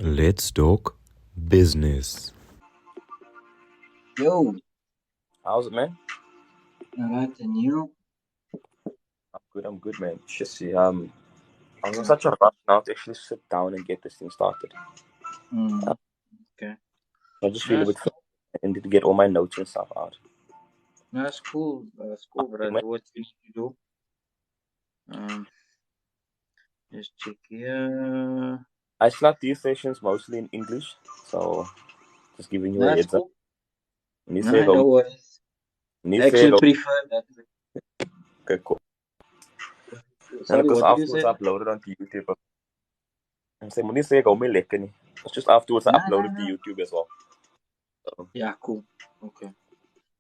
Let's talk business. Yo, How's it, man? alright, and you? I'm good, man. Just I was in such a rush now to actually sit down and get this thing started. Mm, okay. I just feel a That's bit I need to get all my notes and stuff out. that's cool. That's cool, bro. Man, Do what you need to do. Um, just check here. I start these sessions mostly in English, so just giving you a That's heads up. cool. Nisego, No worries. Actually Nisego. prefer that. Okay, cool. And Sorry, because what did you afterwards say? I uploaded onto YouTube. I'm saying, Nisego, me lekker nie. It's just afterwards I No, no, uploaded to no. YouTube as well. So, Yeah, cool. Okay.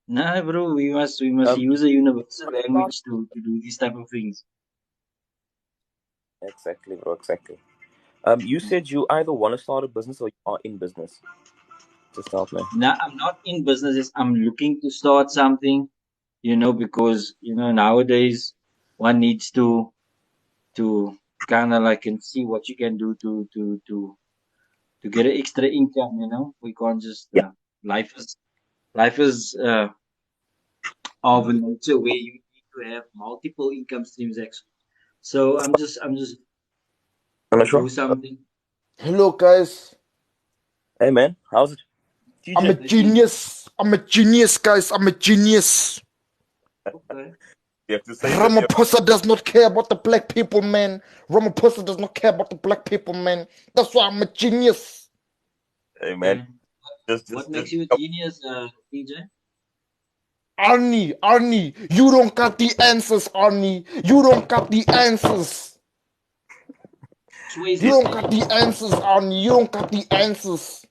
Nah, bro, we must you use a universal start? language to do these type of things. Exactly, bro. Exactly. You said you either want to start a business or you are in business. Just help me. Nah, I'm not in businesses. I'm looking to start something, because nowadays one needs to kind of like and see what you can do to get an extra income. We can't just Yeah. life is of a nature where you need to have multiple income streams actually. So I'm just I'm not do sure. something. Hello, guys. Hey man, how's it? I'm a TJ, Like it. genius. I'm a genius, guys. I'm a genius. Okay. you have to say that you're. Ramaphosa does not care about the black people, man. Ramaphosa does not care about the black people, man. That's why I'm a genius. Hey man, Okay. just What just just makes you a genius, PJ? Arnie, you don't got the answers, Arnie. You don't got the answers. You Swayze don't TJ, got saying. the answers, Arnie. You don't got the answers.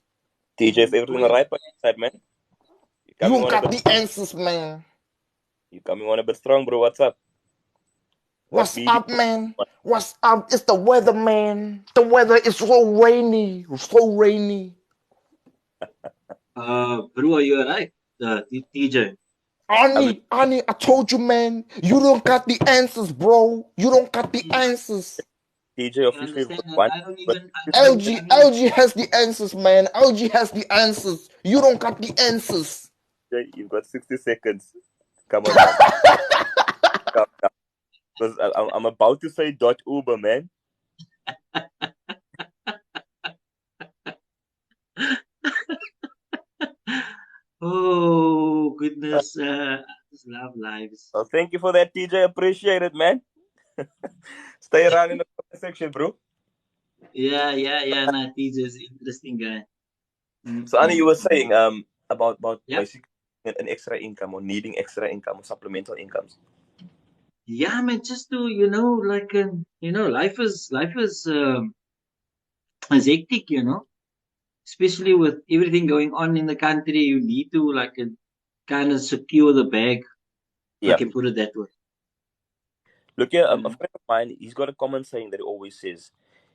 TJ, is everything Swayze. alright by your side, man? You You coming don't on a got bit? the answers, man. You coming on a bit strong, bro? What's up? What What's meeting? up, man? What's up? It's the weather, man. The weather is so rainy. So rainy. Bro, are you alright? TJ. I've been Arnie, I told you, man. You don't got the answers, bro. You don't got the answers. TJ You officially understand vote that one. But LG has the answers, man. LG has the answers. You don't got the answers. TJ, you've got 60 seconds. Come on, man. Come, come. Because I'm about to say dot Uber, man. Oh goodness, I just love lives. Well, thank you for that, TJ. Appreciate it, man. Stay around in the comment section, bro. Yeah. Nah, TJ is an interesting guy. So, Annie, you Mm-mm. were saying about Yeah, basically an extra income or needing extra income or supplemental incomes. yeah, man. Just to like life is hectic. Especially with everything going on in the country. You need to like kind of secure the bag. If I Yeah. can put it that way. Look here, You a know. friend of mine, he's got a common saying that he always says.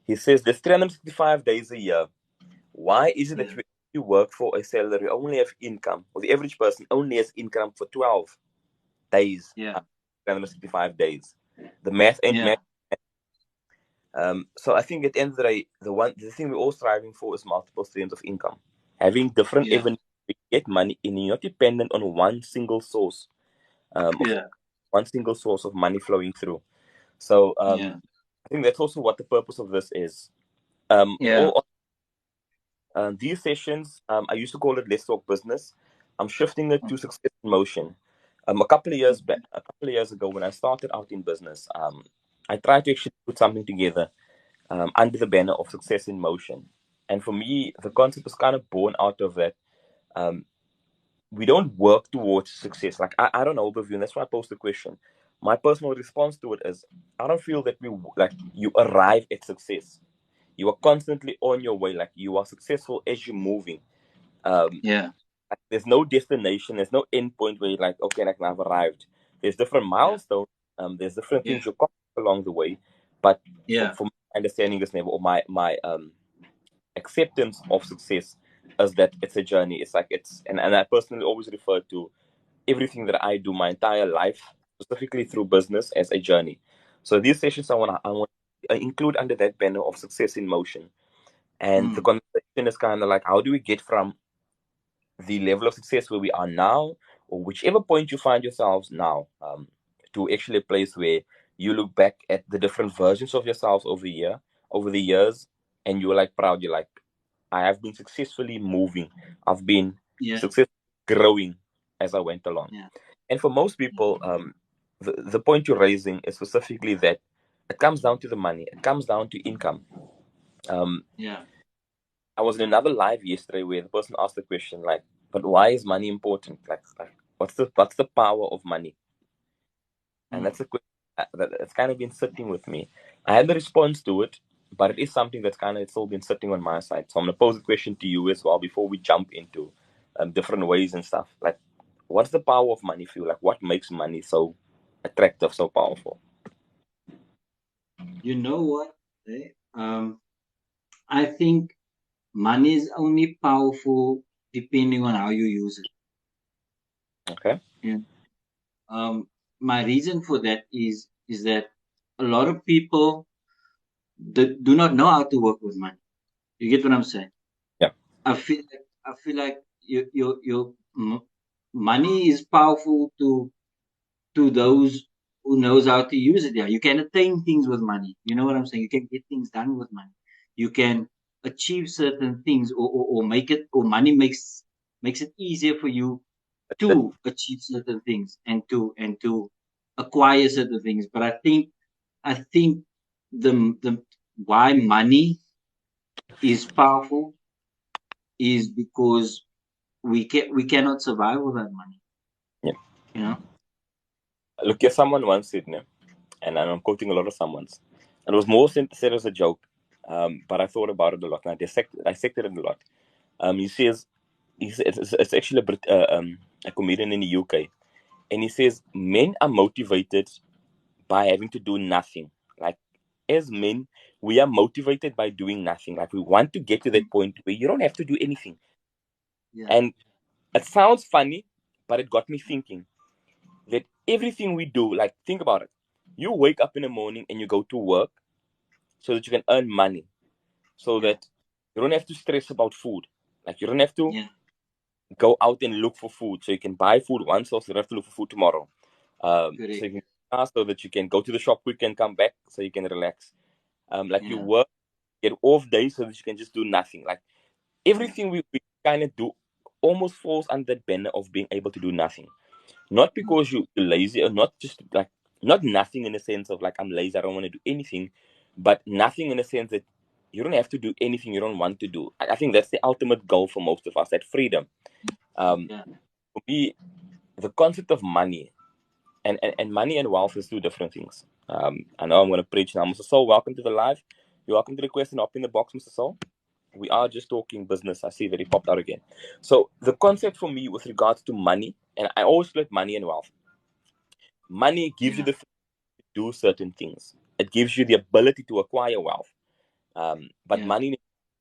He says there's 365 days a year. Why is it that Yeah. you work for a salary, only have income, or the average person only has income for 12 days, Yeah. 365 days? The math ain't Yeah. math. So I think at the end of the day, the thing we're all striving for is multiple streams of income. Having different Yeah. avenues to get money and you're not dependent on of Yeah. one single source of money flowing through. So Yeah. I think that's also what the purpose of this is. Yeah. All these sessions, I used to call it Let's Talk Business. I'm shifting it to Success in Motion. A couple of years back, a couple of years ago, when I started out in business, I tried to actually put something together under the banner of Success in Motion. And for me, the concept was kind of born out of that. Um, we don't work towards success. Like I don't know, overview, and that's why I posed the question. My personal response to it is, I don't feel that we like you arrive at success. You are constantly on your way. Like you are successful as you're moving. Um, Yeah. like, there's no destination. There's no end point where you're like, okay, like I've arrived. There's different Yeah. milestones. There's different Yeah. things you accomplish along the way. But Yeah. from my understanding this never, or my acceptance of success is that it's a journey. It's like and I personally always refer to everything that I do my entire life, specifically through business, as a journey. So these sessions I want to include under that banner of Success in Motion. And the conversation is kind of like, how do we get from the level of success where we are now, or whichever point you find yourselves now, to actually a place where you look back at the different versions of yourselves over the years, and you're like proud. You're like, I have been successfully moving. I've been successfully growing as I went along. And for most people, the point you're raising is specifically that it comes down to the money. It comes down to income. I was in another live yesterday where the person asked the question like, "But why is money important? Like what's the power of money?" And that's a question that's kind of been sitting with me. I had the response to it, but it is something that's kind of it's still been sitting on my side. So I'm gonna pose a question to you as well before we jump into different ways and stuff. Like, what's the power of money for you? Like, what makes money so attractive, so powerful? You know what? I think money is only powerful depending on how you use it. Okay. Yeah. My reason for that is that a lot of people do not know how to work with money. You get what I'm saying? Yeah. I feel like your money is powerful to those who knows how to use it. Yeah, you can attain things with money. You know what I'm saying? You can get things done with money. You can achieve certain things, or make it, or money makes it easier for you to achieve certain things and to acquire certain things. But I think the why money is powerful is because we cannot survive without money. Yeah. You know? Look, if someone once said, no, and I'm quoting a lot of someone's, and it was more said as a joke, but I thought about it a lot and I dissected it a lot. He says, it's actually a comedian in the UK, and he says men are motivated by having to do nothing. Like, as men, we are motivated by doing nothing. Like, we want to get to that point where you don't have to do anything. Yeah. And it sounds funny, but it got me thinking that everything we do, like, think about it. You wake up in the morning and you go to work so that you can earn money, so that you don't have to stress about food. Like, you don't have to go out and look for food, so you can buy food once, so you don't have to look for food tomorrow. So you can, so that you can go to the shop quick and come back, so you can relax. Like, you work, get off days so that you can just do nothing. Like, everything we kind of do almost falls under that banner of being able to do nothing. Not because you're lazy, or not just like, not nothing in the sense of like, I'm lazy, I don't want to do anything, but nothing in the sense that you don't have to do anything you don't want to do. I think that's the ultimate goal for most of us, that freedom. For me, the concept of money and money and wealth is two different things. I know I'm going to preach now. Mr. Soul, welcome to the live. You're welcome to the question up in the box, Mr. Soul. We are just talking business. I see that he popped out again. So the concept for me with regards to money, and I always split money and wealth. Money gives you the freedom to do certain things. It gives you the ability to acquire wealth. But money is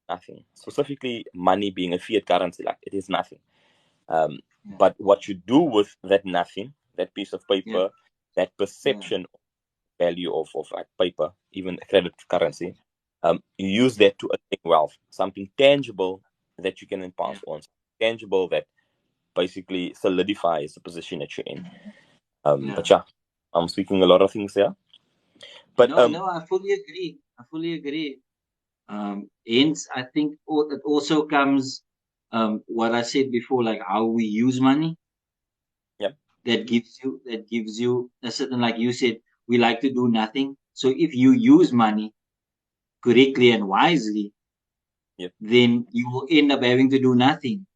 nothing. Specifically, money being a fiat currency, like, it is nothing. But what you do with that nothing, that piece of paper, that perception of value of like paper, even credit currency, you use that to attain wealth, something tangible that you can then pass on, tangible that basically solidifies the position that you're in. But yeah, I'm speaking a lot of things here. But no, I fully agree. Hence, I think it also comes what I said before, like how we use money. Yeah. That gives you a certain, like you said, we like to do nothing. So if you use money correctly and wisely, then you will end up having to do nothing.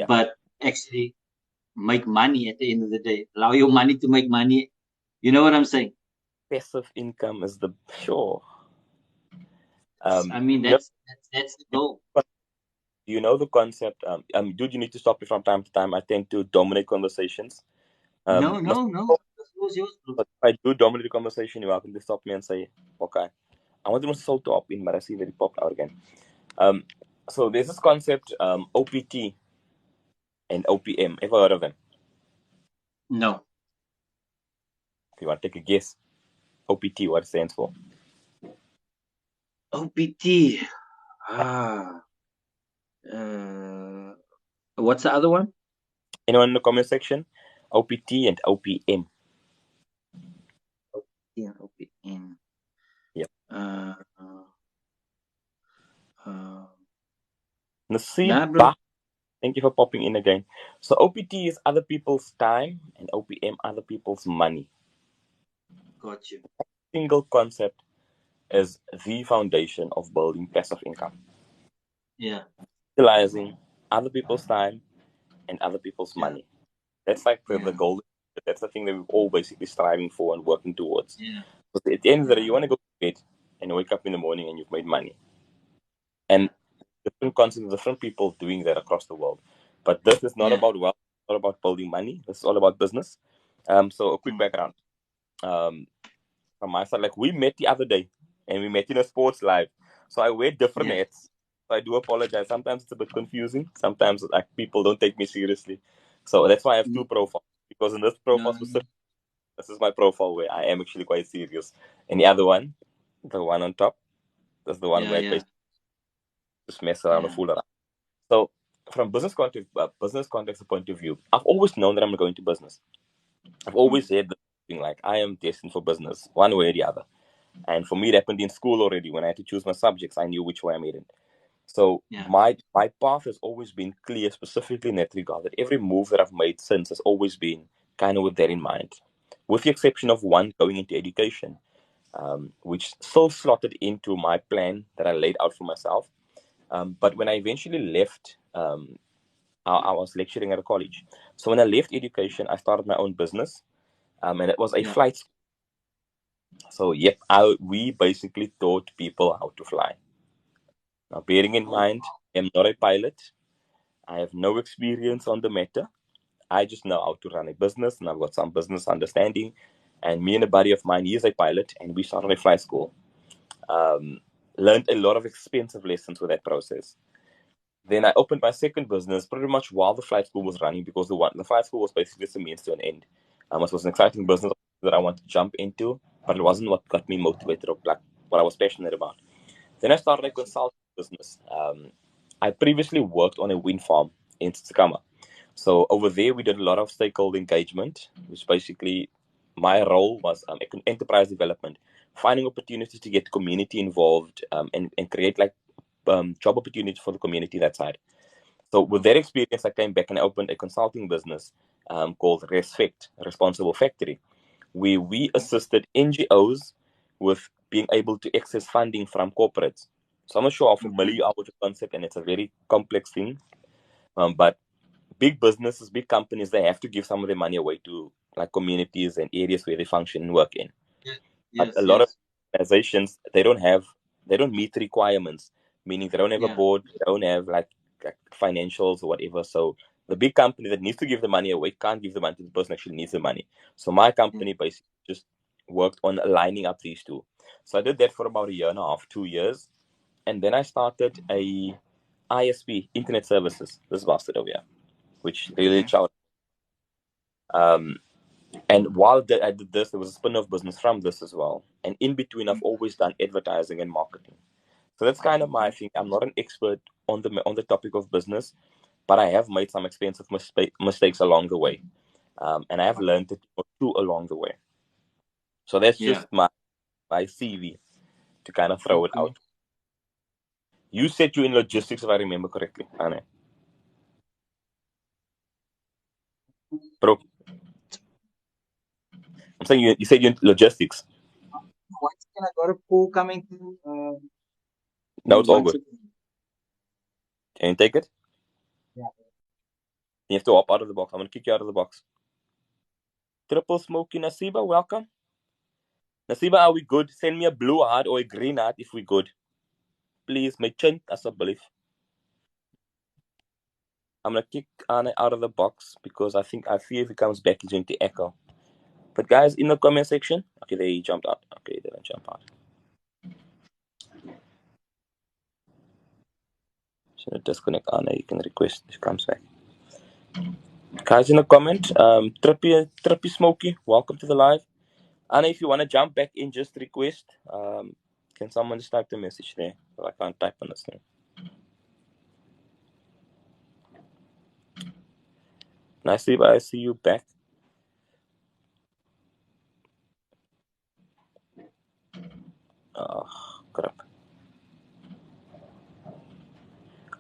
But actually make money at the end of the day. Allow your money to make money. You know what I'm saying? Passive income is the sure. I mean, that's the goal. You know the concept. Dude, you need to stop me from time to time. I tend to dominate conversations. No. The floor is yours, bro. If I do dominate the conversation, you're welcome to stop me and say, okay. I want to Mr. to up in, but I see that he popped out again. So there's this concept, OPT and OPM. Ever heard of them? No. If you want to take a guess, OPT, what it stands for? OPT. Ah. What's the other one? Anyone in the comment section? OPT and OPM. Yeah, OPM. Yep. Nasib Nah, bro. thank you for popping in again. So OPT is other people's time and OPM other people's money. Got you. Single concept is the foundation of building passive income. Yeah. Utilizing other people's time and other people's Yeah. money. That's like the Yeah. goal. That's the thing that we're all basically striving for and working towards. Yeah. But at the end of the day, Yeah. you want to go to bed and wake up in the morning and you've made money. And different concepts, different people doing that across the world. But this is not Yeah. about wealth, it's not about building money. This is all about business. So a quick background. From my side, like we met the other day and we met in a sports live. So I wear different Yeah. hats. So I do apologize. Sometimes it's a bit confusing. Sometimes like people don't take me seriously. So that's why I have two profiles. Because in this profile No. specific, this is my profile where I am actually quite serious. And the other one, the one on top, that's the one Yeah. where I Yeah. basically just mess around and Yeah. fool around. So from business context point of view, I've always known that I'm going to business. I've always said the thing like I am destined for business, one way or the other. And for me, it happened in school already. When I had to choose my subjects, I knew which way I'm heading. So Yeah. my path has always been clear, specifically in that regard. That every move that I've made since has always been kind of with that in mind, with the exception of one going into education, which still slotted into my plan that I laid out for myself. But when I eventually left, I was lecturing at a college. So when I left education, I started my own business, and it was a Yeah. flight school. So yep, we basically taught people how to fly. Now, bearing in Oh. mind, I'm not a pilot. I have no experience on the matter. I just know how to run a business, and I've got some business understanding. And me and a buddy of mine, he is a pilot, and we started a flight school. Um, Learned a lot of expensive lessons with that process. Then I opened my second business pretty much while the flight school was running because the flight school was basically just a means to an end. It was an exciting business that I wanted to jump into, but it wasn't what got me motivated or like what I was passionate about. Then I started a consulting business. I previously worked on a wind farm in Tsutsukama. So over there, we did a lot of stakeholder engagement, which basically my role was enterprise development, finding opportunities to get community involved and create like job opportunities for the community that side. So with that experience, I came back and I opened a consulting business called Respect, Responsible Factory, where we assisted NGOs with being able to access funding from corporates. So I'm not sure how familiar you are with the concept, and it's a very complex thing. But big businesses, big companies, they have to give some of their money away to like communities and areas where they function and work in. But a Yes. lot of Yes. organizations, they don't meet the requirements, meaning they don't have a Yeah. board, they don't have like financials or whatever. So the big company that needs to give the money away can't give the money to the person who actually needs the money. So my company basically just worked on aligning up these two. So I did that for about a year and a half, 2 years. And then I started a ISP, Internet Services, this bastard over here, which really Okay. child. Um, and while I did this, there was a spin-off business from this as well. And in between, I've always done advertising and marketing. So that's kind of my thing. I'm not an expert on the topic of business, but I have made some expensive mistakes along the way, and I have learned it too along the way. So that's Yeah. just my CV to kind of throw it Okay. out. You said you're in logistics, if I remember correctly, Anne. Bro, I'm saying you said you're in logistics. Once again, I got a call coming through. No, it's all Once good. again. Can you take it? Yeah. You have to hop out of the box. I'm gonna kick you out of the box. Triple Smoky Nasiba, welcome. Nasiba, are we good? Send me a blue heart or a green heart if we good. Please, my chin, asseblief. I'm gonna kick Anna out of the box because I fear if he comes back, he's going to echo. But guys, in the comment section, okay, they jumped out. Okay, they didn't jump out. So disconnect Anna. You can request if he comes back. Guys, in the comment, Trippy Smoky, welcome to the live. Anna, if you want to jump back in, just request. Can someone just type the message there? I can't type on this thing. Nicely, I see you back. Oh, crap.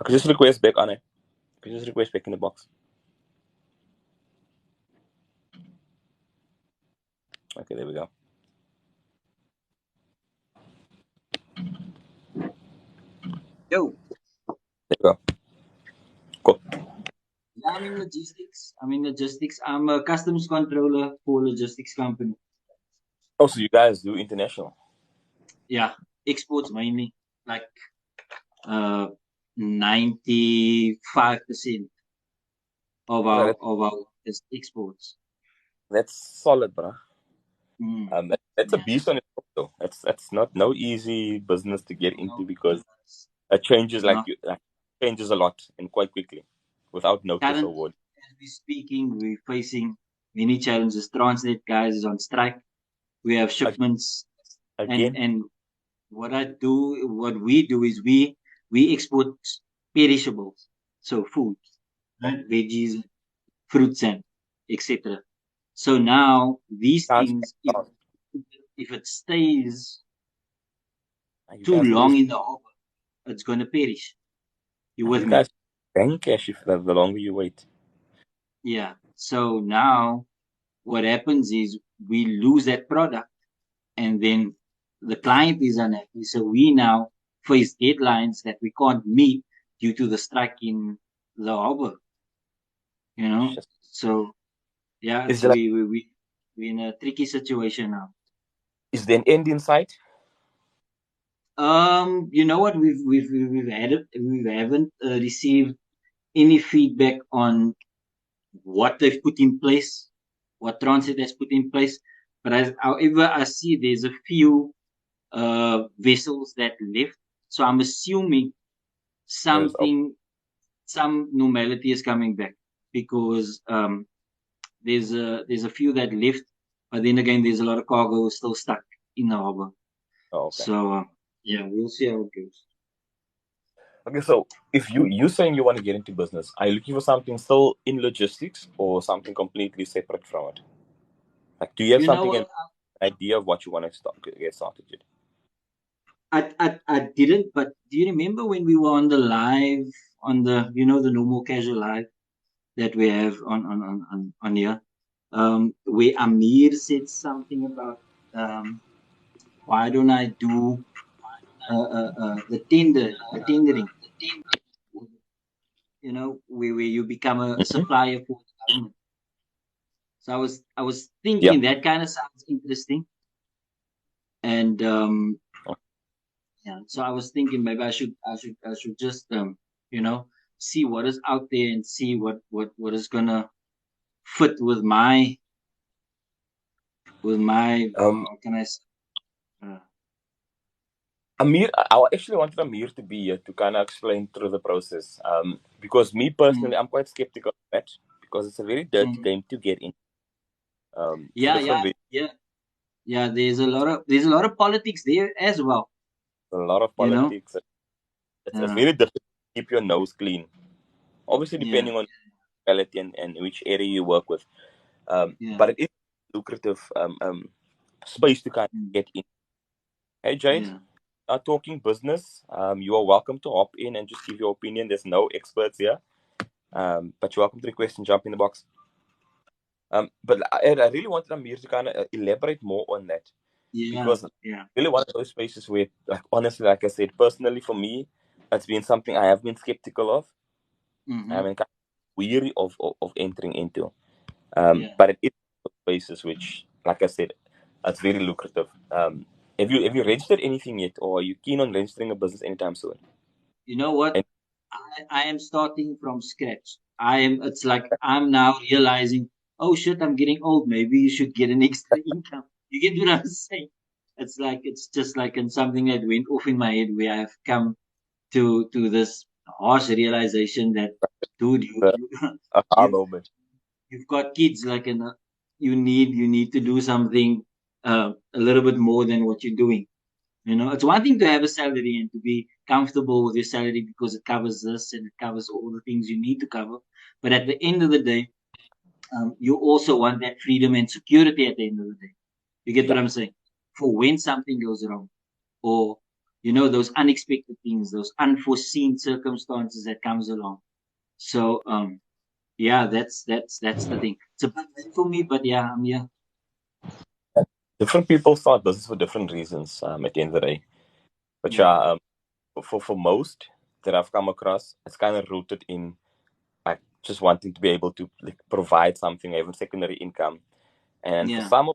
I could just request back on it. I could just request back in the box. Okay, there we go. Yo, There we go. Cool. yeah, I'm in logistics. I'm a customs controller for a logistics company. Oh, so you guys do international? Yeah, exports mainly, like 95% of Okay, our is exports. that's solid, bro. Mm. That's a Yeah, beast on its own, though. That's not no easy business to get into no, because it's it changes not. changes a lot and quite quickly without notice or Currently, word. as we're speaking, we're facing many challenges. Transnet guys is on strike. We have Ag- shipments, Again, and what we do is we export perishables, so food, right? Veggies, fruits, and etc. So now these can't things, if it stays you too guys lose. long in the harbor, it's going to perish. You with You me? guys bank cash if the longer you wait. Yeah. So now what happens is we lose that product, and then the client is unhappy. So we now face deadlines that we can't meet due to the strike in the harbor. You know. Shit. So yeah, Is it's there like we in a tricky situation now. is there an end in sight? You know what? We haven't received any feedback on what they've put in place, what Transit has put in place. But however, I see there's a few vessels that left. So I'm assuming There's some normality is coming back because there's a few that left, but then again, there's a lot of cargo still stuck in the harbor. okay. So yeah, we'll see how it goes. Okay, so if you saying you want to get into business, are you looking for something still in logistics or something completely separate from it? Like, do you have You know something an what? idea of what you want to get started with? I didn't, but do you remember when we were on the live on the the normal casual live that we have on here? Where Amir said something about why don't I do the tendering, where you become a Hmm. supplier for the government. So I was Yeah. thinking that kind of sounds interesting, and yeah. So I was thinking maybe I should just see what is out there and see what is gonna fit with my how can I say, uh, Amir, I actually wanted Amir to be here to kind of explain through the process. Because me personally, mm, I'm quite skeptical of that because it's a very dirty mm. game to get in. For Yeah, different yeah, reasons, yeah, yeah. There's a lot of politics there as well. a lot of You know. politics. It's Uh, very difficult to keep your nose clean. Obviously, yeah, depending on locality and which area you work with. yeah. But it is lucrative space to kind of Mm, get in. Hey, Jade, yeah. talking business. You are welcome to hop in and just give your opinion. There's no experts here, but you're welcome to request and jump in the box. But I really wanted Amir to kind of elaborate more on that Yeah, because it's yeah. really one of those spaces where, like, honestly, like I said, personally for me, it's been something I have been skeptical of. Mm-hmm. I've been kind of weary of entering into. Yeah. But it is one of those spaces which, like I said, it's very lucrative. Have you registered anything yet, or are you keen on registering a business anytime soon? You know what? And I am starting from scratch. It's like I'm now realizing, oh shit, I'm getting old. Maybe you should get an extra income. You get what I'm saying? It's just like in something that went off in my head where I've come to this harsh realization that, dude, uh, a you moment. you've got kids, like, and you need to do something a little bit more than what you're doing. It's one thing to have a salary and to be comfortable with your salary because it covers this and it covers all the things you need to cover. But at the end of the day, you also want that freedom and security at the end of the day. You get what Yeah. I'm saying? For when something goes wrong, or you know, those unexpected things, those unforeseen circumstances that comes along. So yeah, that's the thing. It's a bit late for me, but yeah, I'm here. Different people start business for different reasons. At the end of the day, but Yeah, yeah, for most that I've come across, it's kind of rooted in like just wanting to be able to like provide something, even secondary income. And for yeah, some,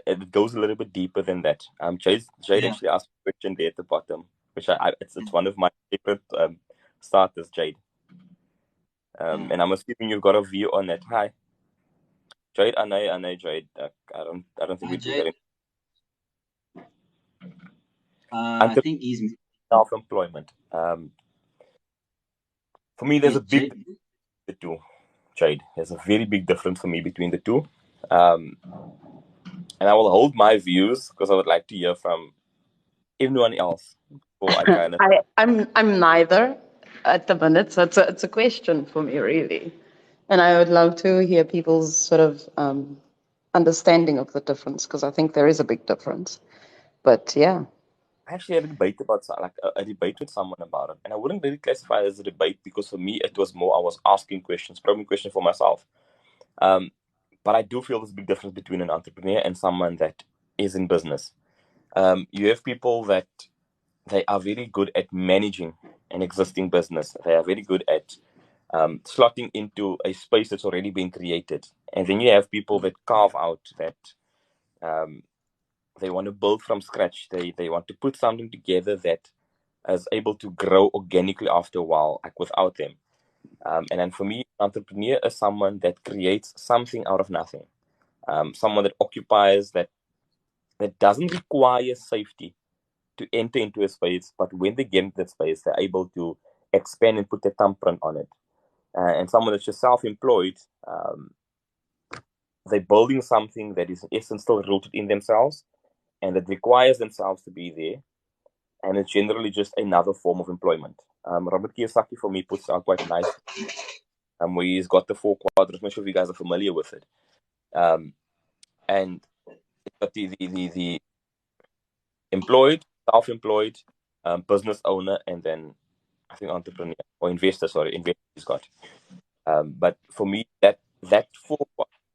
it goes a little bit deeper than that. Jade yeah. actually asked a question there at the bottom, which it's one of my favorite starters, Jade. Yeah. And I'm assuming you've got a view on that. Hi, Jade, Anay, Jade. I don't think we do that. Jay, I Until think he's self-employment. For me, there's is a big Jay. difference between the two. Jade, there's a very big difference for me between the two. Um, and I will hold my views because I would like to hear from everyone else before I kind of. I'm neither at the minute, so it's a question for me really, and I would love to hear people's sort of understanding of the difference because I think there is a big difference. But yeah, I actually had a debate about like a debate with someone about it, and I wouldn't really classify it as a debate because for me it was more I was asking questions, probing questions for myself. Um, but I do feel there's a big difference between an entrepreneur and someone that is in business. You have people that they are very good at managing an existing business. They are very good at slotting into a space that's already been created, and then you have people that carve out that. Um, they want to build from scratch. They want to put something together that is able to grow organically after a while, like without them. And then for me, entrepreneur is someone that creates something out of nothing. Someone that occupies that doesn't require safety to enter into a space, but when they get into that space, they're able to expand and put their thumbprint on it. And someone that's just self-employed, they're building something that is in essence still rooted in themselves and that requires themselves to be there, and it's generally just another form of employment. Robert Kiyosaki for me puts out quite nice, where he's got the four quadrants. I'm not sure if you guys are familiar with it. Um, and it's got the employed, self-employed, business owner, and then I think entrepreneur or investor. Sorry, investor he's got. But for me, that four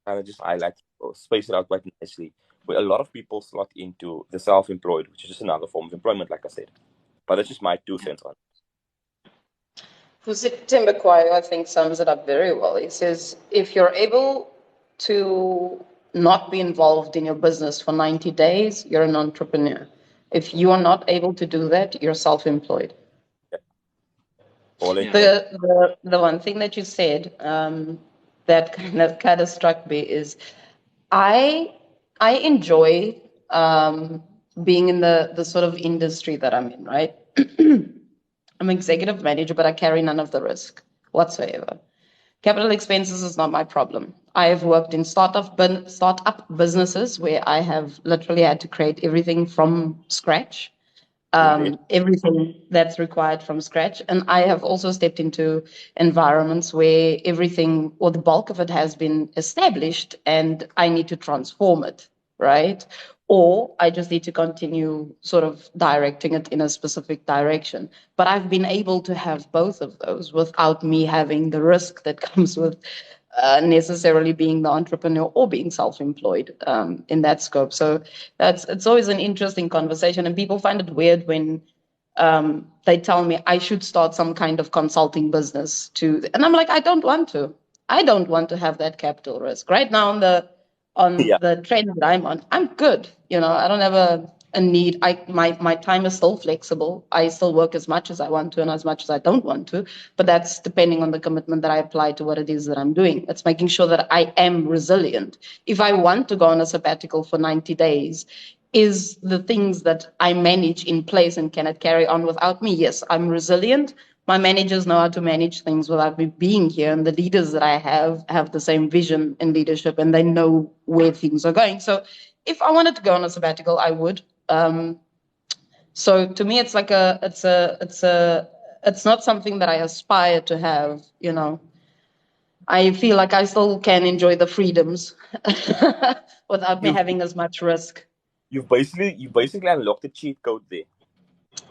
kind of just highlights or space it out quite nicely. Where a lot of people slot into the self-employed, which is just another form of employment, like I said. But that's just my 2 cents on it. Tim McQuire, I think, sums it up very well. He says, if you're able to not be involved in your business for 90 days, you're an entrepreneur. If you are not able to do that, you're self-employed. Yeah. All in. Yeah, The one thing that you said that kind of struck me is I enjoy being in the sort of industry that I'm in, right? I'm executive manager, but I carry none of the risk whatsoever. Capital expenses is not my problem. I have worked in startup businesses where I have literally had to create everything from scratch, Indeed. everything that's required from scratch. And I have also stepped into environments where everything or the bulk of it has been established and I need to transform it, right? Or I just need to continue sort of directing it in a specific direction. But I've been able to have both of those without me having the risk that comes with necessarily being the entrepreneur or being self-employed in that scope. So it's always an interesting conversation, and people find it weird when they tell me I should start some kind of consulting business and I'm like, I don't want to. I don't want to have that capital risk right now on Yeah. the trend that I'm on. I'm good. I don't have a need. My time is still flexible. I still work as much as I want to and as much as I don't want to, but that's depending on the commitment that I apply to what it is that I'm doing. It's making sure that I am resilient. If I want to go on a sabbatical for 90 days, is the things that I manage in place and can it carry on without me? Yes, I'm resilient. My managers know how to manage things without me being here, and the leaders that I have the same vision and leadership, and they know where things are going. So if I wanted to go on a sabbatical, I would. So to me, it's like it's not something that I aspire to have, I feel like I still can enjoy the freedoms without me You've having as much risk. you've basically unlocked the cheat code there.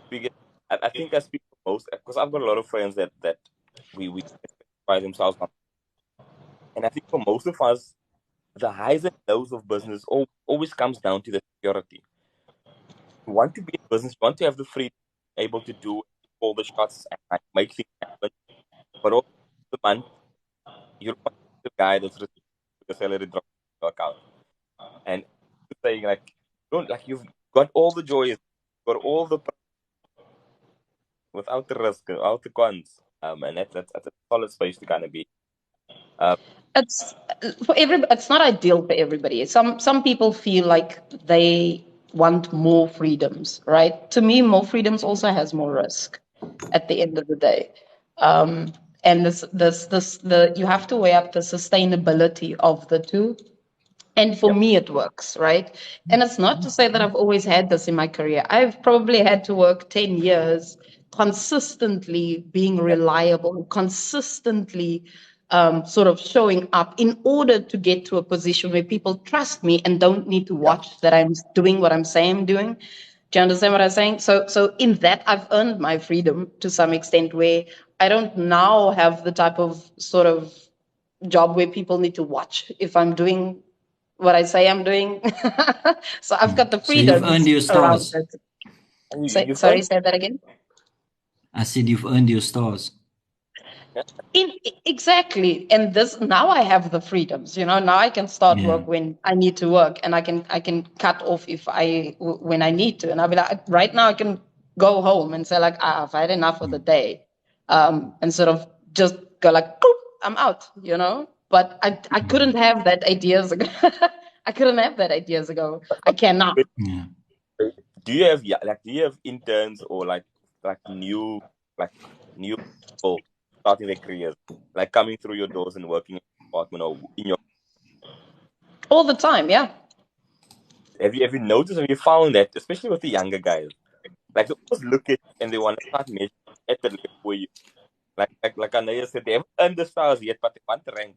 Because I think I speak for most, because I've got a lot of friends that we by themselves on, and I think for most of us, the highs and lows of business always comes down to the security. You want to be in business, you want to have the freedom, able to do all the shots and like, make things happen, but also the month you don't want to be the guy that's receiving the salary drop in your account and saying like don't like you've got all the joys, got all the without the risk, without the cons. And that's a solid space to kind of be. Um, It's for every. It's not ideal for everybody. Some people feel like they want more freedoms, right? To me, more freedoms also has more risk. At the end of the day, and the you have to weigh up the sustainability of the two. And for yeah, me, it works, right? And it's not to say that I've always had this in my career. I've probably had to work 10 years consistently being yeah, reliable, consistently sort of showing up in order to get to a position where people trust me and don't need to yeah. watch that I'm doing what I'm saying I'm doing. Do you understand what I'm saying? So in that, I've earned my freedom to some extent where I don't now have the type of sort of job where people need to watch if I'm doing what I say I'm doing. So I've got the So you've earned freedoms your around stars. it. And you've Sorry, earned. say that again. I said you've earned your stars. Yeah, Exactly. And this now I have the freedoms. Now I can start Yeah. work when I need to work, and I can cut off if when I need to. And I'll be like, right now I can go home and say like, I've had enough of the day, and sort of just go like, "Coop, I'm out. But I couldn't have that 8 years ago. I couldn't have that 8 years ago. I cannot. Yeah. do you have interns or like new people starting their careers, like coming through your doors and working in your department or in your All the time, yeah. have you noticed, have you found that especially with the younger guys, like they always look at and they want to start measuring at the level where you like Anaya said, they haven't earned the stars yet, but they want the rank.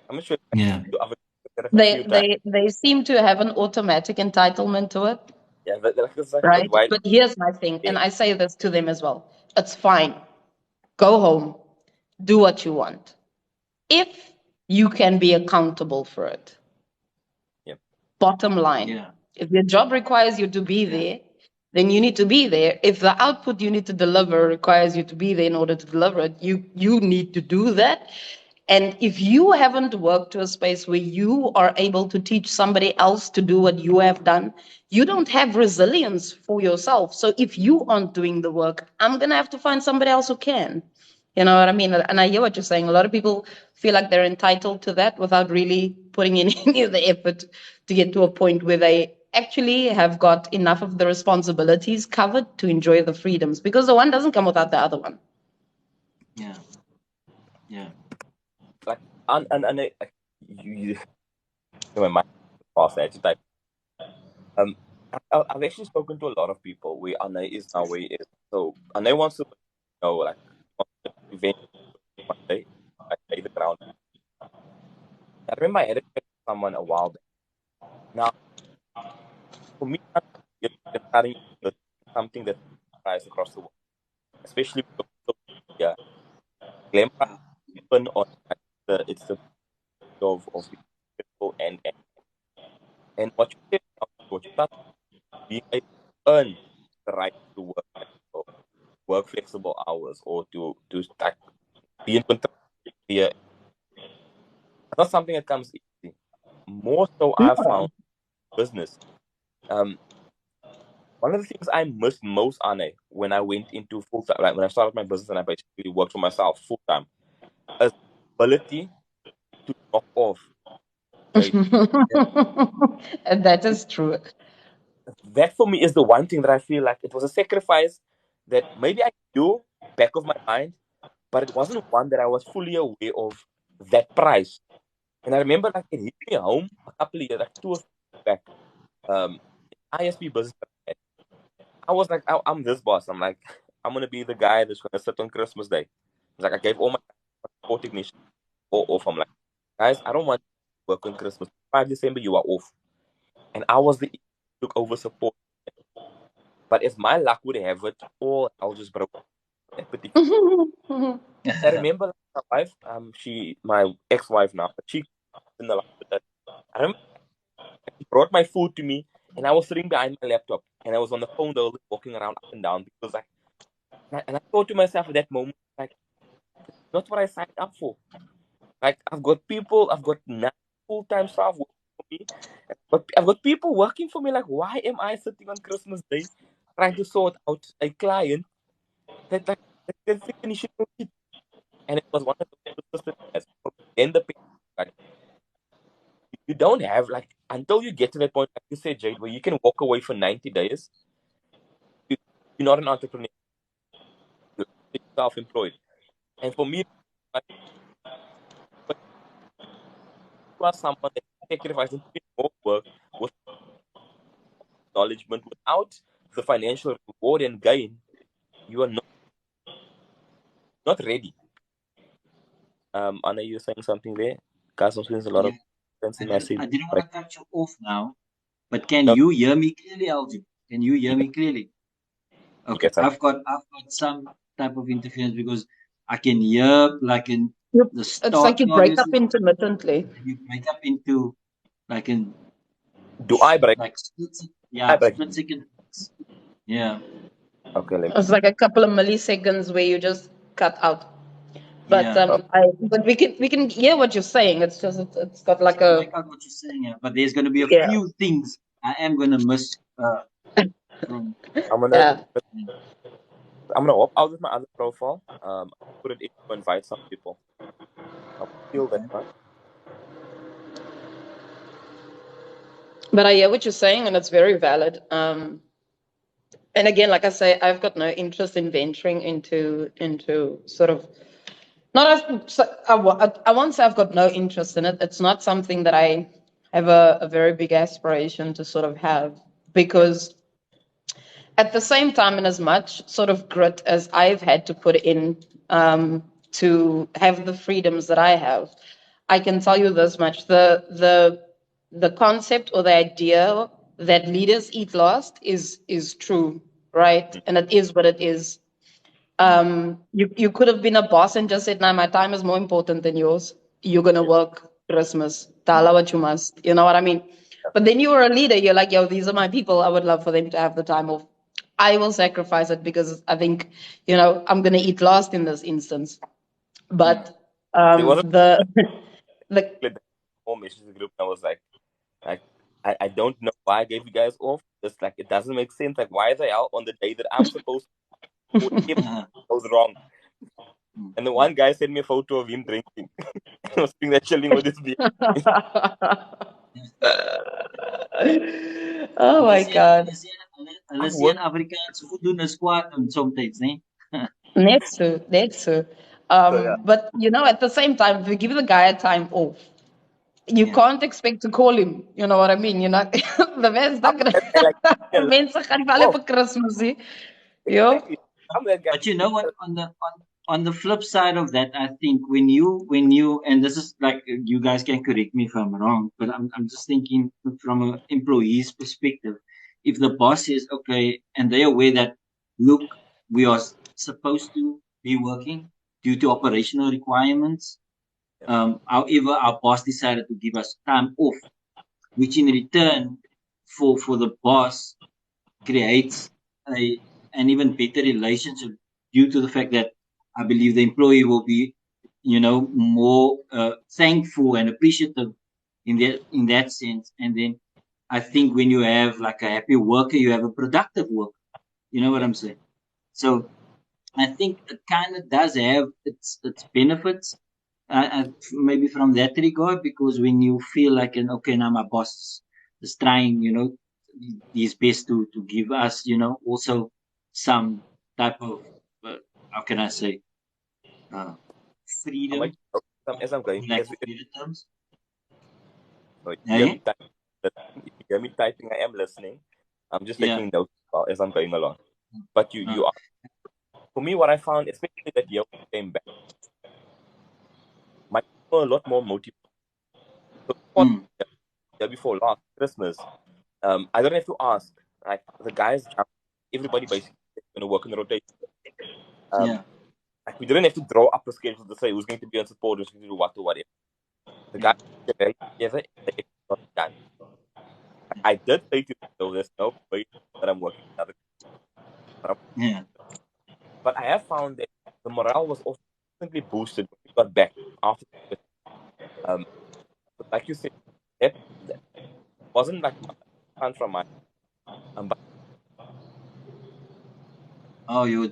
I'm not sure Yeah. I've said it a few They times. they they seem to have an automatic entitlement to it, Yeah, it's like, but right? why? But here's my thing, Yeah, and I say this to them as well. It's fine. Go home, do what you want. If you can be accountable for it. yeah, Bottom line. Yeah. If your job requires you to be there, then you need to be there. If the output you need to deliver requires you to be there in order to deliver it, you need to do that. And if you haven't worked to a space where you are able to teach somebody else to do what you have done, you don't have resilience for yourself. So if you aren't doing the work, I'm going to have to find somebody else who can. You know what I mean? And I hear what you're saying. A lot of people feel like they're entitled to that without really putting in any of the effort to get to a point where they actually have got enough of the responsibilities covered to enjoy the freedoms, because the one doesn't come without the other one. Yeah. Yeah. like and like, you my mind fast there to type. Um, I've actually spoken to a lot of people where Anne is now where he is. So Anne wants to like event one day, like lay the ground. I remember I had a chat with someone a while back. Now, for me, it's starting with something that applies across the world, especially with social media. Glamour open on like, it's the of being successful and what you said, what you start being able to earn the right to work, or work flexible hours, or to like, be in control here. It's not something that comes easy. More so, I found business. Um, One of the things I missed most, Anne, when I went into full time, like when I started my business and I basically worked for myself full time, is ability to knock off. Okay, And that is true. that for me is the one thing that I feel like it was a sacrifice that maybe I do back of my mind, but it wasn't one that I was fully aware of that price. And I remember like it hit me home a couple of years, like 2 or 3 years back. ISP business. I was like, I'm this boss. I'm like, I'm gonna be the guy that's gonna sit on Christmas Day. It's like I gave all my support technician. off. I'm like, guys, I don't want to work on Christmas. 5 December, you are off. And I was the took over support. But if my luck would have it, all I'll just broke that particular. I remember like, my wife, my ex-wife now, she in the last. I remember she brought my food to me, and I was sitting behind my laptop, and I was on the phone, the whole day, walking around up and down because like, and I thought to myself at that moment, like, not what I signed up for. Like, I've got 9 full-time staff working for me, but I've got people working for me. Like, why am I sitting on Christmas Day trying to sort out a client that like that's the initial shit? And it was one of the persistent guys. Then the like, you don't have like until you get to that point, like you said, Jade, where you can walk away for 90 days. You're not an entrepreneur. You're self-employed. And for me, like, but you are someone that sacrifices more work with acknowledgement without the financial reward and gain. You are not ready. Anna, you're saying something there? Guys, I'm seeing a lot of fancy message. I didn't want to cut you off now, but can No. you hear me clearly, Algie? Can you hear me clearly? Okay, Yes, I've got some type of interference because I can hear like in the It's like you starting break up obviously, intermittently. and you break up into like in Do I break? like I break. split second. Yeah. Okay, let me. It's like a couple of milliseconds where you just cut out. But Yeah. but we can hear what you're saying. It's just it's got like I a like what you're saying, yeah. But there's gonna be a yeah. few things I am gonna miss from I'm gonna Yeah. opt out of my other profile. Put it in to invite some people. I'll feel that one. But I hear what you're saying, and it's very valid. And again, like I say, I've got no interest in venturing into sort of not as so I won't say I've got no interest in it. It's not something that I have a very big aspiration to sort of have because at the same time, and as much sort of grit as I've had to put in to have the freedoms that I have, I can tell you this much: the concept or the idea that leaders eat last is true, right? And it is what it is. You could have been a boss and just said, "No, my time is more important than yours. You're gonna work Christmas. Tala what you must." You know what I mean? But then you were a leader. You're like, "Yo, these are my people. I would love for them to have the time off. I will sacrifice it because I think, I'm gonna eat last in this instance." But There was the the a whole message group. I was like I don't know why I gave you guys off. It's like it doesn't make sense. Like why the hell on the day that I'm supposed to if it goes wrong? And the one guy sent me a photo of him drinking. I was sitting there chilling with his beer. oh my God. Hulle sê in Afrikaans voldoende is kwaad en soms, nee. That's true. But at the same time, if you give the guy a time off, you can't expect to call him. You know what I mean? You're not the man's not gonna Like, mense gaan wel oh, vir Christmas, yo. exactly. I'm that guy. But you know what? On the flip side of that, I think when you and this is like you guys can correct me if I'm wrong, but I'm just thinking from an employee's perspective. If the boss is okay and they're aware that look, we are supposed to be working due to operational requirements. However, our boss decided to give us time off, which in return for the boss creates an even better relationship due to the fact that I believe the employee will be, more thankful and appreciative in that sense. And then I think when you have like a happy worker, you have a productive worker. You know what I'm saying? So I think it kind of does have its benefits. Maybe from that regard, because when you feel like okay, now my boss is trying, his best to give us, also some type of how can I say freedom, As I'm going, like freedom terms. if you hear me typing, I am listening. I'm just taking notes as I'm going along. But you are. For me, what I found, especially that year came back, my a lot more motivated. So before last Christmas, I don't have to ask. Like the guys, everybody basically going to work in the rotation. Like we didn't have to draw up a schedule to say who's going to be on support, who's going to do what or whatever. The guys get together, they got it done. I did say to them, though, there's no way that I'm working another. But I have found that the morale was also simply boosted when we got back after. But like you said, that wasn't like fun from my. But Oh, your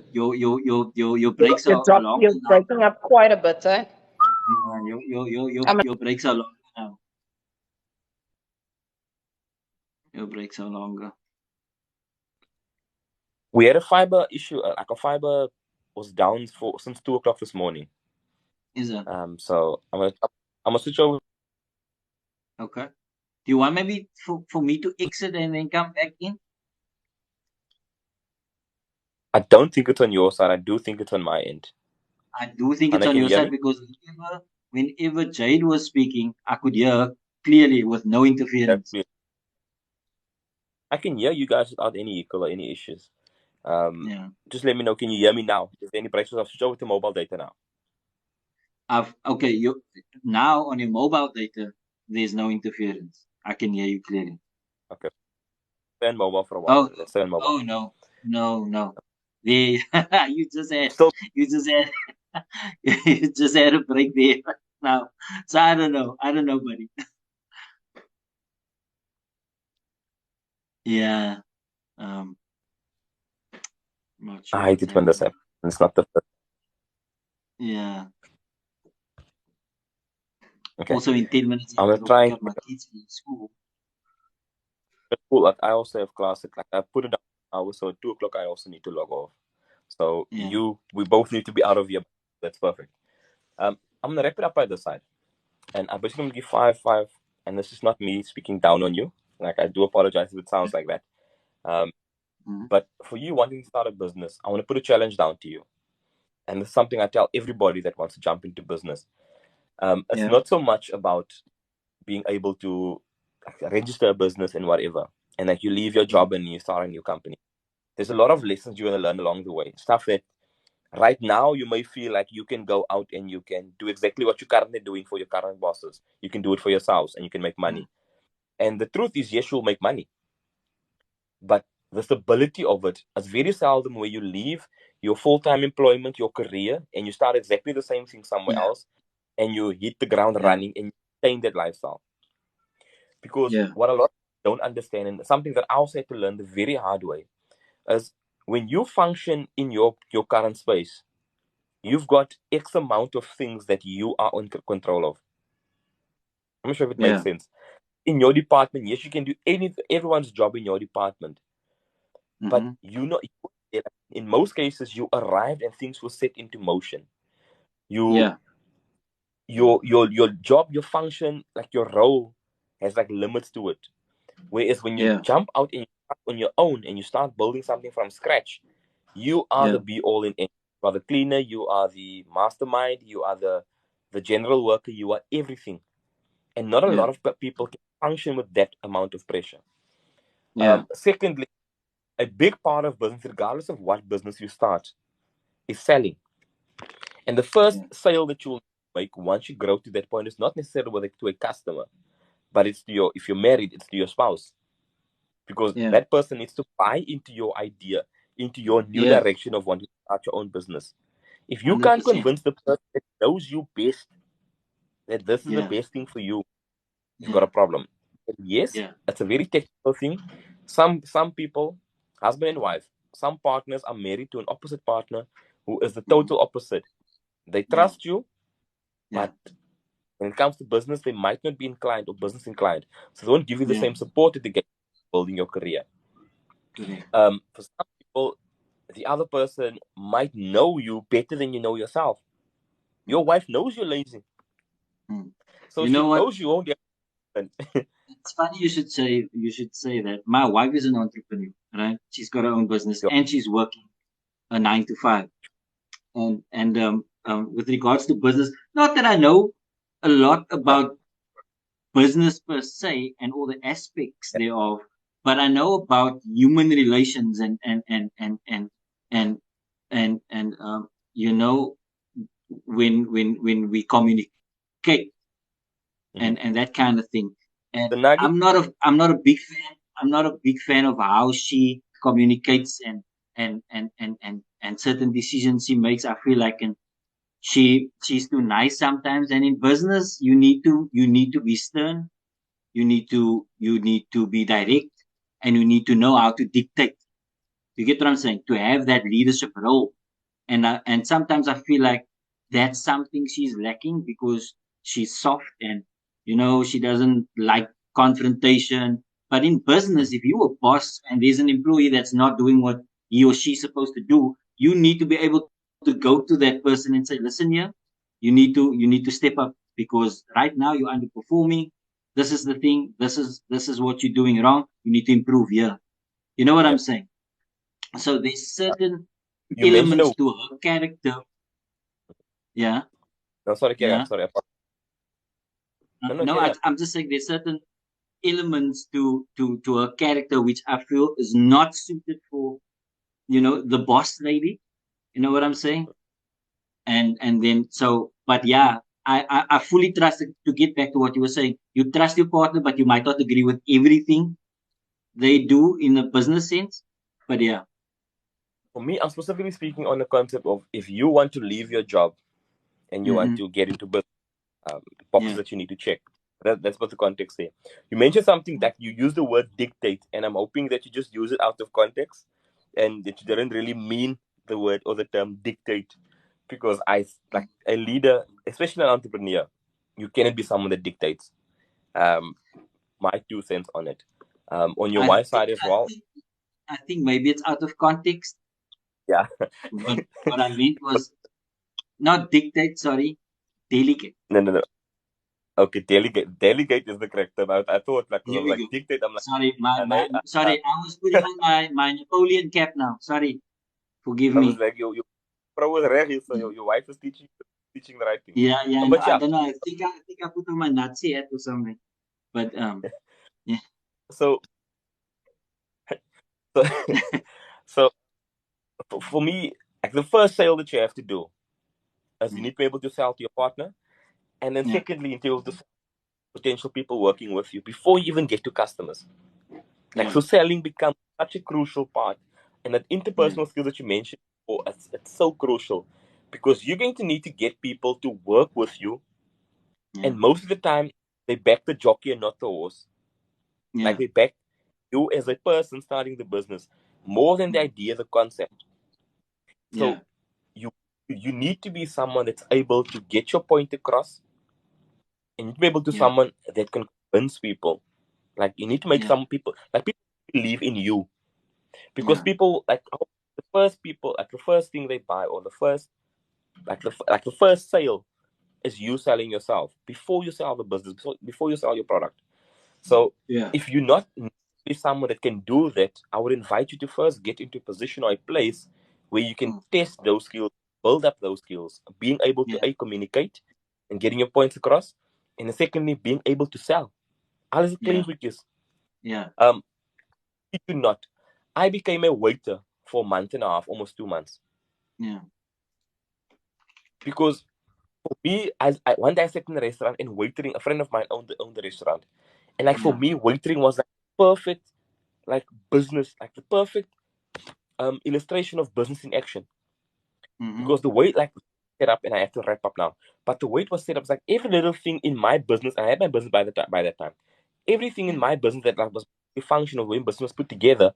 breaks are long You're now. breaking up quite a bit, eh? Your breaks are longer now. Your breaks are longer. we had a fiber issue. Like a fiber was down since 2 o'clock this morning. Is it? So I'm gonna switch over. Okay. Do you want maybe for me to exit and then come back in? I don't think it's on your side. I do think it's on my end. I do think And it's I on can your hear side me? because whenever Jade was speaking, I could hear clearly with no interference. Exactly. I can hear you guys without any echo or any issues. Just let me know. Can you hear me now? Is there any breaks? I've switched over to mobile data now. Okay. You now on your mobile data, there's no interference. I can hear you clearly. Okay. Stay on mobile for a while. Let's stay on mobile. Oh no. You just had Still, you just had a break there now. So I don't know, buddy. Yeah. Not sure I hate what's it when this happening. happens. It's not the first. Yeah. Okay. Also in 10 minutes I'm I gonna gotta try pick and up my kids from school. it's cool. Like I also have classes. Like I put it down hours, so at 2 o'clock I also need to log off. So Yeah. we both need to be out of here. That's perfect. I'm gonna wrap it up by this side, and I'm basically gonna give five, and this is not me speaking down on you. Like I do apologize if it sounds like that. But for you wanting to start a business, I want to put a challenge down to you, and this is something I tell everybody that wants to jump into business. It's not so much about being able to register a business and whatever, and like you leave your job and you start a new company. There's a lot of lessons you're going to learn along the way. Stuff that right now you may feel like you can go out and you can do exactly what you're currently doing for your current bosses. You can do it for yourselves and you can make money. And the truth is, yes, you'll make money. But the stability of it is very seldom where you leave your full-time employment, your career, and you start exactly the same thing somewhere else, and you hit the ground running and you maintain that lifestyle. Because what a lot of people don't understand, and something that I also had to learn the very hard way, is when you function in your current space, you've got X amount of things that you are in control of. I'm not sure if it makes sense. In your department, yes, you can do everyone's job in your department, but in most cases, you arrived and things were set into motion. Your job, your function, like your role, has like limits to it. Whereas when you jump out and you start on your own and you start building something from scratch, you are the be all in end. You are the cleaner, you are the mastermind, you are the general worker, you are everything. And not a lot of people can function with that amount of pressure. Secondly, a big part of business, regardless of what business you start, is selling. And the first sale that you'll make once you grow to that point is not necessarily to a customer, but it's to if you're married, it's to your spouse. Because that person needs to buy into your idea, into your new direction of wanting to start your own business. If you can't 100%. convince the person that knows you best that this is the best thing for you, you've got a problem. And yes, it's a very technical thing. Some people, husband and wife, some partners are married to an opposite partner who is the total opposite. They trust you, but when it comes to business, they might not be inclined or business inclined. So they won't give you the same support that they get building your career. For some people, the other person might know you better than you know yourself. Your wife knows you're lazy. So you she know what? knows you won't get It's funny you should say that. My wife is an entrepreneur, right? She's got her own business and she's working a 9 to 5. And with regards to business, not that I know a lot about business per se and all the aspects thereof, but I know about human relations and you know, when we communicate Mhm. and that kind of thing. And The nugget, I'm not a big fan. I'm not a big fan of how she communicates and certain decisions she makes. I feel like, and she's too nice sometimes. And in business, you need to be stern. You need to be direct, and you need to know how to dictate. You get what I'm saying? To have that leadership role. And sometimes I feel like that's something she's lacking because she's soft, and she doesn't like confrontation. But in business, if you're a boss and there's an employee that's not doing what he or she's supposed to do, you need to be able to go to that person and say, listen here, you need to step up, because right now you're underperforming. This is the thing. This is what you're doing wrong. You need to improve here. You know what yeah. I'm saying? So there's certain You mentioned elements a, to her character. Yeah, no, sorry, carry on. yeah. Sorry. No, no, No, carry on. I'm just saying there's certain elements to her character which I feel is not suited for the boss lady. You know what I'm saying? And then but yeah, I fully trust it. To get back to what you were saying, you trust your partner, but you might not agree with everything they do in a business sense. But yeah, For me, I'm specifically speaking on the concept of if you want to leave your job and you want hmm, to get into business, boxes yeah, that you need to check. That's what the context there. You mentioned something that you use the word dictate, and I'm hoping that you just use it out of context and that you didn't really mean the word or the term dictate. Because like a leader, especially an entrepreneur, you cannot be someone that dictates. Um, my 2 cents on it. On your I wife think side as I well, think I think maybe it's out of context. yeah. But what I meant was not dictate. Sorry, delegate. No, no, no. Okay, delegate. Delegate is the correct term. I thought like, because I Here was we like go. dictate. I'm like, Sorry, my, and my sorry, I was putting on my Napoleon cap now. Sorry, forgive I was me. like, your pro was ready, so your wife is teaching the right thing. Yeah, yeah, no, But I yeah, don't know. I think I put on my Nazi hat or something. But yeah, so so so for me, like the first sale that you have to do is you yeah, need to be able to sell to your partner, and then yeah, secondly, you need to be able to sell to potential people working with you before you even get to customers. Like yeah, so, selling becomes such a crucial part, and that yeah, interpersonal skill that you mentioned, oh, it's so crucial because you're going to need to get people to work with you, yeah, and most of the time they back the jockey and not the horse. Like yeah, they back you as a person starting the business more than the mm, idea, the concept. yeah, So you you need to be someone that's able to get your point across, and you need to be able to yeah, someone that can convince people. Like you need to make yeah, some people like people believe in you because yeah, people like the first people like the first thing they buy or the first like the first sale is you selling yourself before you sell the business before you sell your product. So yeah, if you're not someone that can do that, I would invite you to first get into a position or a place where you can mm, test those skills, build up those skills, being able to yeah, communicate and getting your points across, and then secondly being able to sell. Alles yeah, klein goedjies. yeah, Um, if you not, I became a waiter for a month and a half, almost 2 months, yeah, because for me, one day I sat in a restaurant and waitering. A friend of mine owned the restaurant, and like for yeah, me, waitering was like perfect, like business, like the perfect illustration of business in action. mm-hmm, Because the way like set up, and I have to wrap up now. But the way it was set up was like every little thing in my business. And I had my business by that time. Everything in yeah, my business that like, was the function of when business was put together.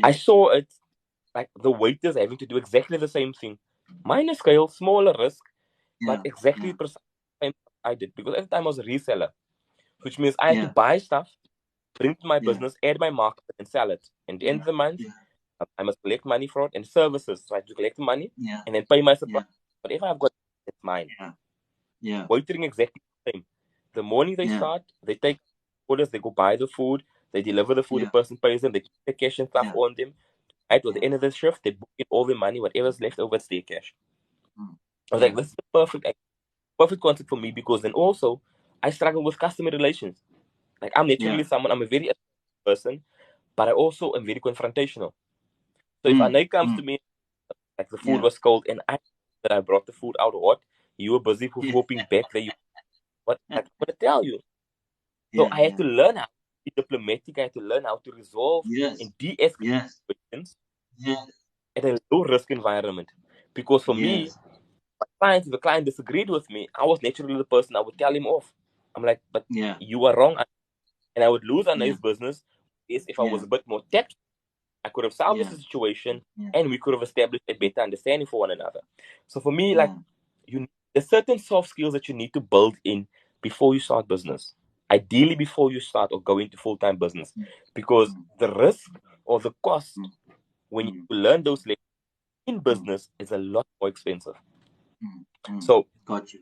I yeah, saw it like the waiters having to do exactly the same thing, minor scale, smaller risk, but yeah, exactly yeah, the same I did because at the time I was a reseller, which means I had to yeah, buy stuff, bring to my yeah, business, add my market, and sell it. And at the end yeah, of the month, yeah, I must collect money for it and services. So I have to collect the money yeah, and then pay my yeah, supplier. But if I've got it, it's mine. yeah, yeah, Waitering exactly the same. The morning they yeah, start, they take orders, they go buy the food, they deliver the food, the yeah, person pays them, they keep the cash and stuff yeah, on them. Right, at the yeah, end of the shift, they book in all the money, whatever's left over, it's their cash. mm, I was like, yeah, this is the perfect. perfect concept for me because then also I struggle with customer relations. Like I'm naturally someone, I'm a very person, but I also am very confrontational. So if Anay comes to me, like the food was cold and I that I brought the food out hot, you were busy whooping back there. What like, I'm gonna tell you. So I had to learn how to be diplomatic. I had to learn how to resolve and de-escalate situations at a low risk environment. Because for me, clients, if a client disagreed with me, I was naturally the person I would tell him off. I'm like, but you are wrong, and I would lose a nice business. Is if I was a bit more tactful, I could have salvaged the situation, and we could have established a better understanding for one another. So for me, like there's certain soft skills that you need to build in before you start business. Ideally, before you start or go into full-time business, because the risk or the cost when you learn those lessons in business is a lot more expensive. So, Got you.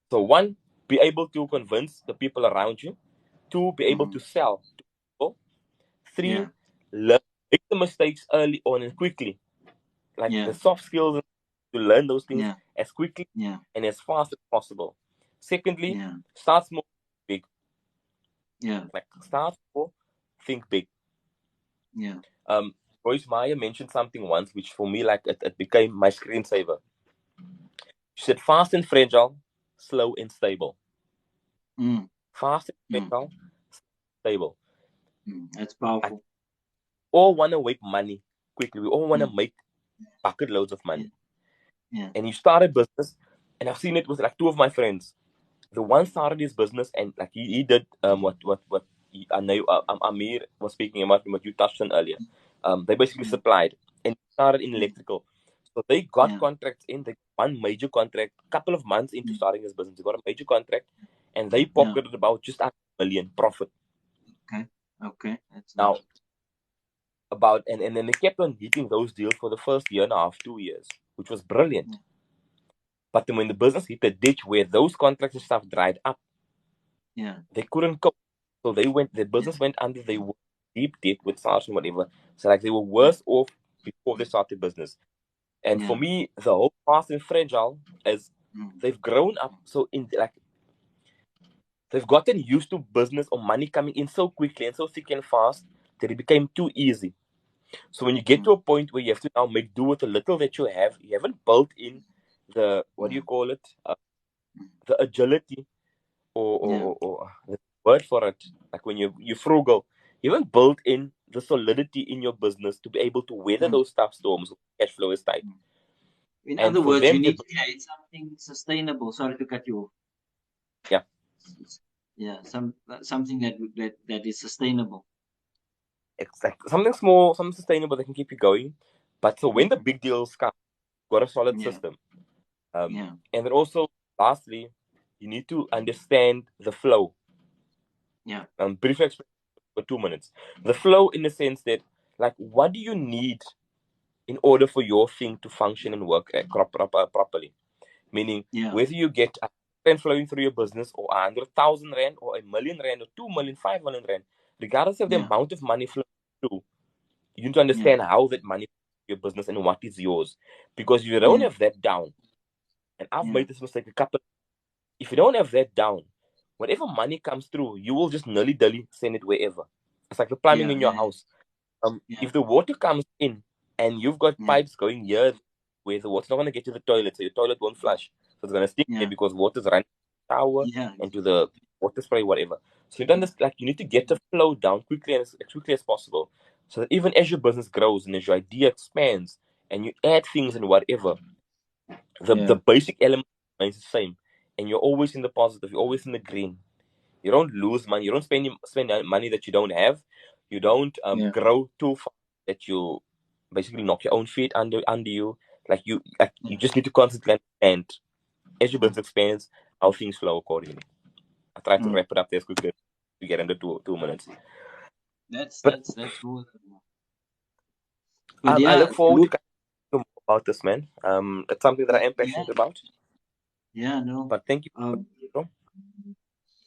so one, be able to convince the people around you. Two, be able to sell to people. Three, learn, make the mistakes early on and quickly. Like the soft skills to learn those things as quickly and as fast as possible. Secondly, start small, big. Like start small, think big. Royce Meyer mentioned something once, which for me, like it became my screensaver. She said, "Fast and fragile, slow and stable." Fast and fragile, stable. That's powerful. All want to make money quickly. We all want to make bucket loads of money. And you start a business, and I've seen it with like two of my friends. The one started his business, and like he did what I know Amir was speaking about, what you touched on earlier. They basically supplied and started in electrical. So they got contracts in. They got one major contract a couple of months into starting his business. They got a major contract, and they pocketed about just $1 million profit. Okay, that's Now nice. about and then they kept on hitting those deals for the first year and a half, 2 years, which was brilliant. But then when the business hit a ditch where those contracts and stuff dried up, they couldn't cope. So the business went under, they were deep debt with SARS and whatever. So like they were worse off before they started business. And for me, the whole fast and fragile is they've grown up so in like they've gotten used to business or money coming in so quickly and so thick and fast that it became too easy. So when you get to a point where you have to now make do with the little that you haven't built in the what do you call it? The agility or the word for it. Like when you're frugal, you haven't built in the solidity in your business to be able to weather those tough storms when cash flow is tight. In And other for words, you them, need to create something sustainable. Sorry to cut you off. Something that is sustainable. exactly something small, something sustainable that can keep you going. But so when the big deals come, you've got a solid system. And then also, lastly, you need to understand the flow. Brief explanation for 2 minutes. The flow in the sense that, like, what do you need in order for your thing to function and work properly? Meaning, whether you get a rand flowing through your business or 100,000 rand or R1 million or 2 million, 5 million rand, regardless of the amount of money flowing through, you need to understand how that money your business and what is yours. Because if you don't have that down, and I've made this mistake a couple. If you don't have that down, whatever money comes through, you will just nilly-dilly send it wherever. It's like the plumbing in your house. If the water comes in and you've got pipes going here where the water's not going to get to the toilet, so your toilet won't flush. So it's going to stink there because water's running to the shower and to the water spray, whatever. So you don't like you need to get the flow down quickly and as quickly as possible. So that even as your business grows and as your idea expands and you add things and whatever, the basic element remains the same. And you're always in the positive, you're always in the green. You don't lose money, you don't spend money that you don't have. You don't grow too fast that you basically knock your own feet under you. Like you just need to constantly understand as your business expands how things flow accordingly. I try to wrap it up there as quickly as we get under 2 minutes. That's cool. But But I look forward to more about this, man. It's something that I am passionate about. No. But thank you.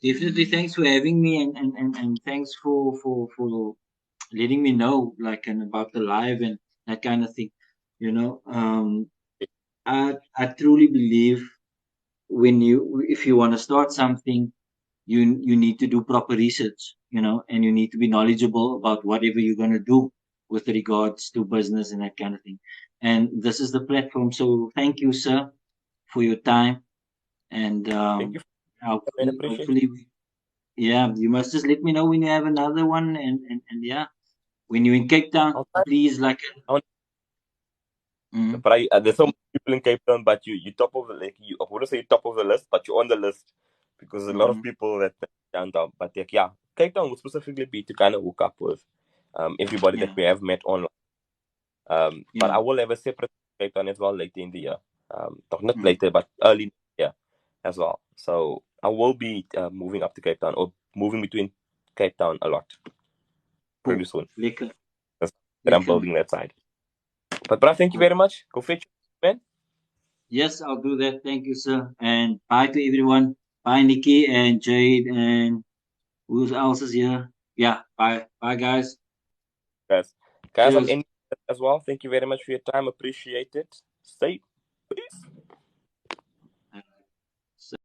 Definitely, thanks for having me, and thanks for letting me know like and about the live and that kind of thing. I truly believe if you want to start something, you need to do proper research, and you need to be knowledgeable about whatever you're going to do with regards to business and that kind of thing. And this is the platform. So thank you, sir, for your time. And Thank you. I hopefully, appreciate it. yeah, you must just let me know when you have another one. And yeah, when you're in Cape Town, I'll try. please, like, I want, mm, but there's so many people in Cape Town, but you top of the, like, you, I wouldn't say top of the list, but you're on the list because there's a lot of mm, people that downtown. But like, yeah, Cape Town would specifically be to kind of hook up with everybody that yeah, we have met online. But yeah, I will have a separate Cape Town as well later in the year. Not mm, later, but early next year as well. So I will be moving up to Cape Town or moving between Cape Town a lot pretty cool, soon. lekker, That I'm lekker. building that side. But thank you Cool. very much. Go fetch, man. Yes, I'll do that. Thank you, sir. And bye to everyone. Bye, Nikki and Jade, and who else is here? Yeah, bye. Bye, guys. Guys, I'm Cheers. in as well. Thank you very much for your time. Appreciate it. Stay. Peace.